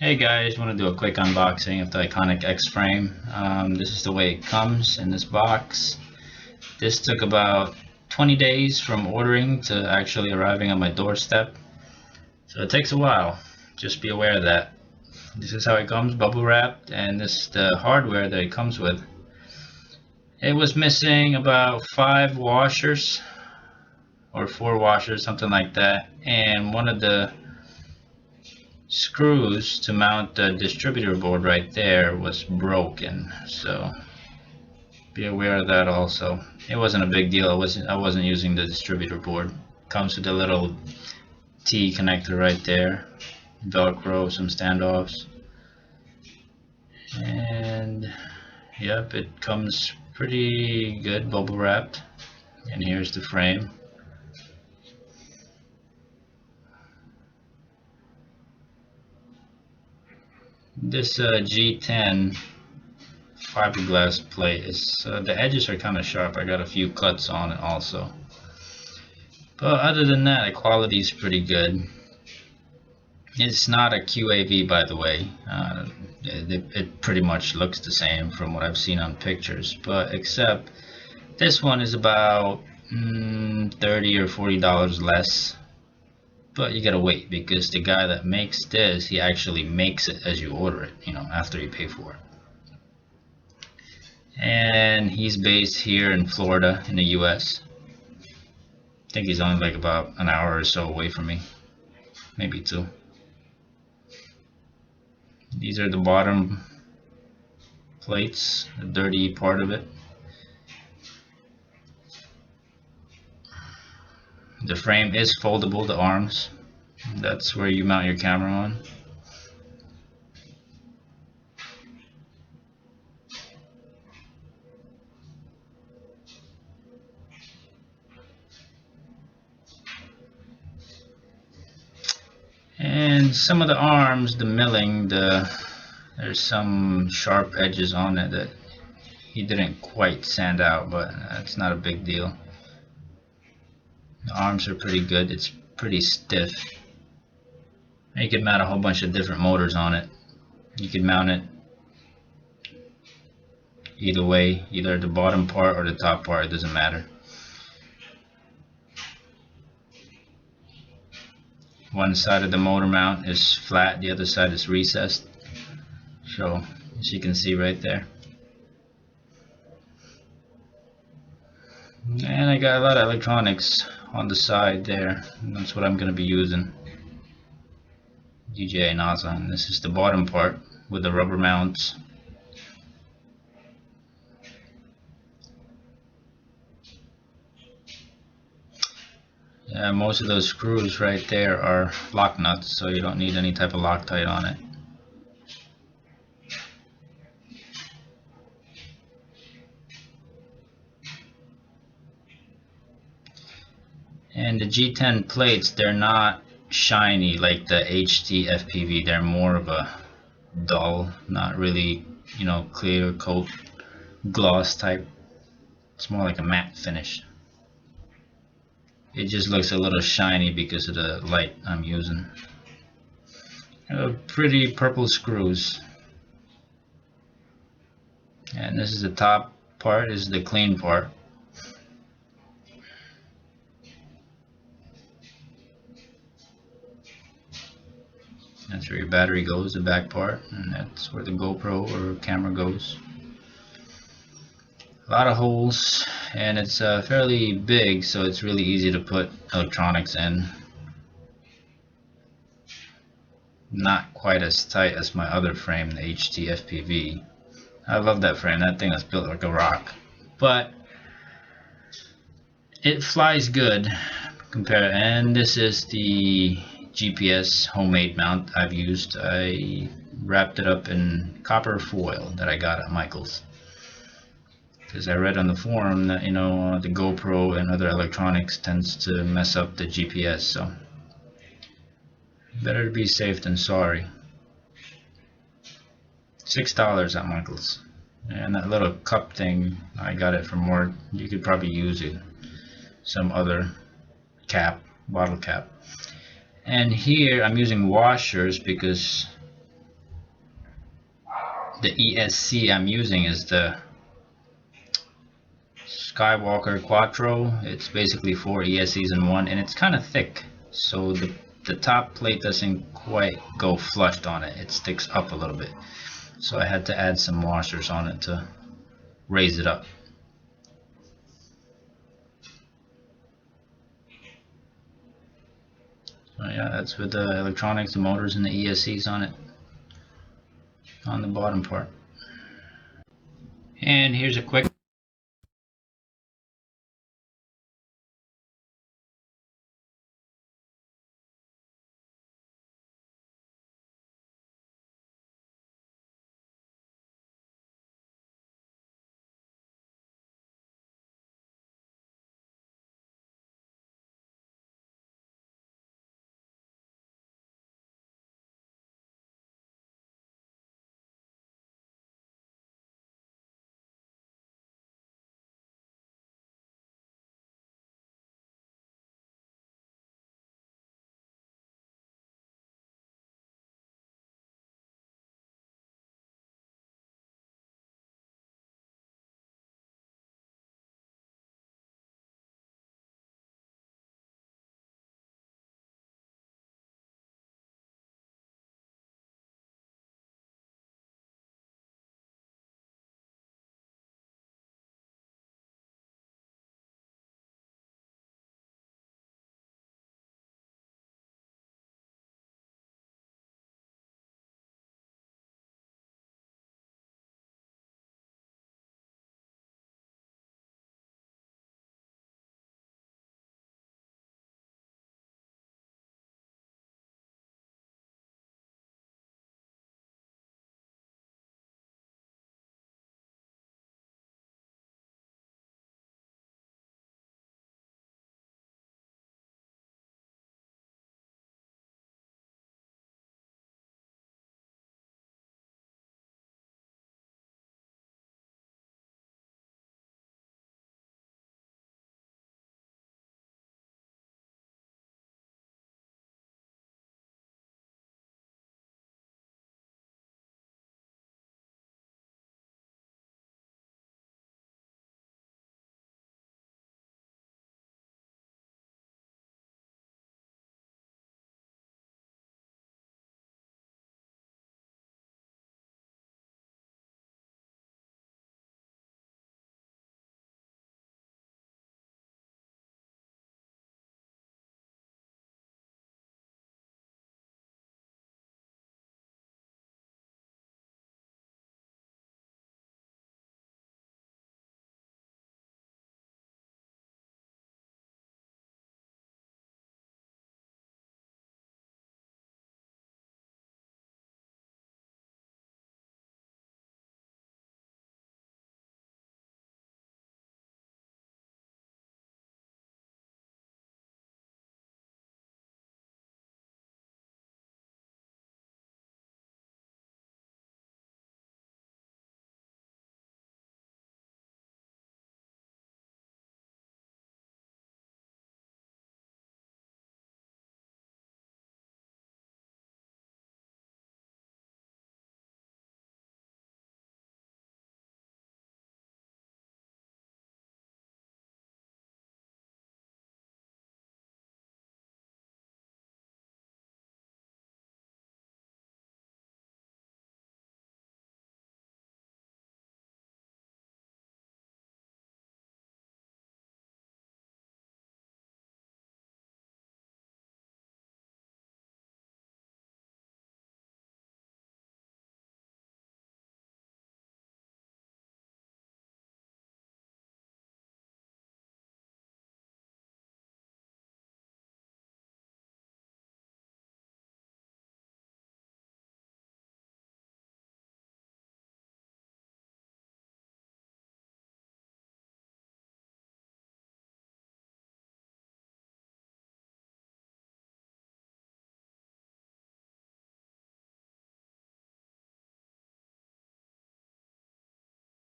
Hey guys, want to do a quick unboxing of the iconic X frame. This is the way it comes in this box. This took about 20 days from ordering to actually arriving on my doorstep. So it takes a while. Just be aware of that. This is how it comes, bubble wrapped, and this is the hardware that it comes with. It was missing about 5 washers or 4 washers, something like that, and one of the screws to mount the distributor board right there was broken, so be aware of that also. It wasn't a big deal. I wasn't using the distributor board. Comes with a little T connector right there, Velcro, some standoffs, and yep, it comes pretty good bubble wrapped. And here's the frame. This G10 fiberglass plate is the edges are kind of sharp. I got a few cuts on it also, but other than that, the quality is pretty good. It's not a QAV, by the way. It pretty much looks the same from what I've seen on pictures, but except this one is about $30 or $40 less. But you gotta wait, because the guy that makes this, he actually makes it as you order it, after you pay for it. And he's based here in Florida in the US. I think he's only like about an hour or so away from me, maybe 2. These are the bottom plates, the dirty part of it. The frame is foldable, the arms. That's where you mount your camera on. And some of the arms, the milling, there's some sharp edges on it that he didn't quite sand out, but that's not a big deal. The arms are pretty good. It's pretty stiff. You can mount a whole bunch of different motors on it. You can mount it either way, either the bottom part or the top part, it doesn't matter. One side of the motor mount is flat, the other side is recessed. So, as you can see right there. And I got a lot of electronics on the side there, and that's what I'm going to be using. DJI NASA, and this is the bottom part with the rubber mounts. Yeah, most of those screws right there are lock nuts, so you don't need any type of Loctite on it. And the G10 plates, they're not shiny like the HT FPV. They're more of a dull, not really, clear coat, gloss type. It's more like a matte finish. It just looks a little shiny because of the light I'm using. Pretty purple screws. And this is the top part, this is the clean part. That's where your battery goes, the back part, and that's where the GoPro or camera goes. A lot of holes, and it's fairly big, so it's really easy to put electronics in. Not quite as tight as my other frame, the HT FPV. I love that frame. That thing is built like a rock, but it flies good compared. And this is the GPS homemade mount I've used. I wrapped it up in copper foil that I got at Michael's, because I read on the forum that the GoPro and other electronics tends to mess up the GPS, so better to be safe than sorry. $6 at Michael's. And that little cup thing, I got it from work. You could probably use it, some other bottle cap. And here I'm using washers because The ESC I'm using is the Skywalker Quattro. It's basically 4 ESCs in one, and it's kind of thick, so the top plate doesn't quite go flushed on it. It sticks up a little bit, so I had to add some washers on it to raise it up. So yeah, that's with the electronics, the motors, and the ESCs on it, on the bottom part. And here's a quick